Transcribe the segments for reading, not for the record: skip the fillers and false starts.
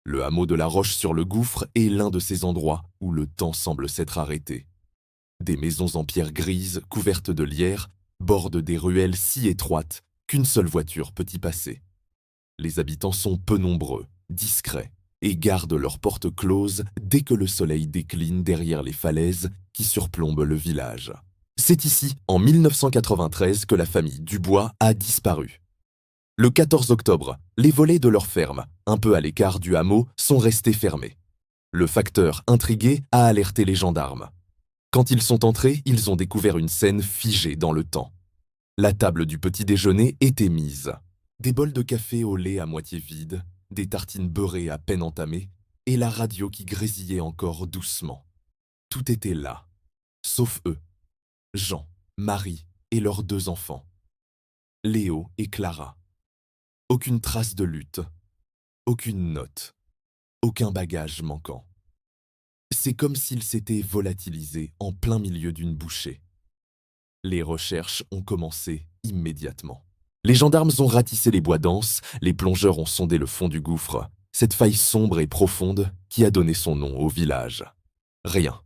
Le hameau de la Roche-sur-le-Gouffre est l'un de ces endroits où le temps semble s'être arrêté. Des maisons en pierre grise, couvertes de lierre, bordent des ruelles si étroites qu'une seule voiture peut y passer. Les habitants sont peu nombreux, discrets, et gardent leurs portes closes dès que le soleil décline derrière les falaises qui surplombent le village. C'est ici, en 1993, que la famille Dubois a disparu. Le 14 octobre, les volets de leur ferme, un peu à l'écart du hameau, sont restés fermés. Le facteur, intrigué, a alerté les gendarmes. Quand ils sont entrés, ils ont découvert une scène figée dans le temps. La table du petit déjeuner était mise. Des bols de café au lait à moitié vides, des tartines beurrées à peine entamées, et la radio qui grésillait encore doucement. Tout était là, sauf eux, Jean, Marie et leurs 2 enfants, Léo et Clara. Aucune trace de lutte, aucune note, aucun bagage manquant. C'est comme s'ils s'étaient volatilisés en plein milieu d'une bouchée. Les recherches ont commencé immédiatement. Les gendarmes ont ratissé les bois denses, les plongeurs ont sondé le fond du gouffre, cette faille sombre et profonde qui a donné son nom au village. Rien.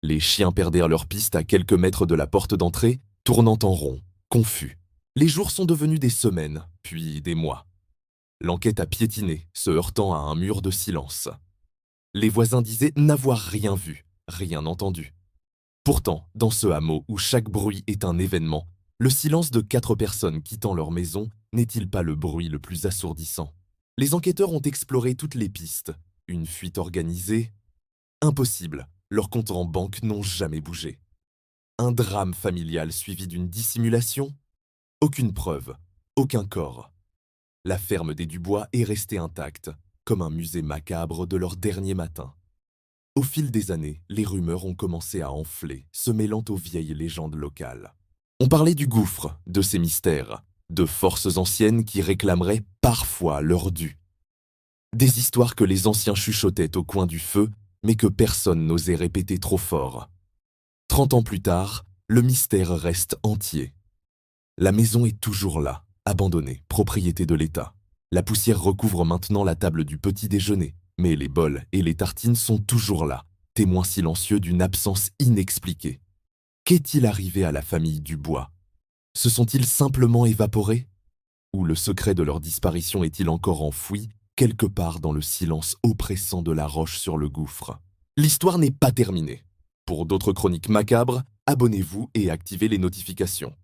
Les chiens perdirent leur piste à quelques mètres de la porte d'entrée, tournant en rond, confus. Les jours sont devenus des semaines, puis des mois. L'enquête a piétiné, se heurtant à un mur de silence. Les voisins disaient n'avoir rien vu, rien entendu. Pourtant, dans ce hameau où chaque bruit est un événement, le silence de 4 personnes quittant leur maison n'est-il pas le bruit le plus assourdissant? Les enquêteurs ont exploré toutes les pistes. Une fuite organisée? Impossible, leurs comptes en banque n'ont jamais bougé. Un drame familial suivi d'une dissimulation? Aucune preuve, aucun corps. La ferme des Dubois est restée intacte, comme un musée macabre de leur dernier matin. Au fil des années, les rumeurs ont commencé à enfler, se mêlant aux vieilles légendes locales. On parlait du gouffre, de ses mystères, de forces anciennes qui réclameraient parfois leur dû. Des histoires que les anciens chuchotaient au coin du feu, mais que personne n'osait répéter trop fort. 30 ans plus tard, le mystère reste entier. La maison est toujours là, abandonnée, propriété de l'État. La poussière recouvre maintenant la table du petit déjeuner, mais les bols et les tartines sont toujours là, témoins silencieux d'une absence inexpliquée. Qu'est-il arrivé à la famille Dubois? Se sont-ils simplement évaporés? Ou le secret de leur disparition est-il encore enfoui, quelque part dans le silence oppressant de la Roche-sur-le-Gouffre? L'histoire n'est pas terminée. Pour d'autres chroniques macabres, abonnez-vous et activez les notifications.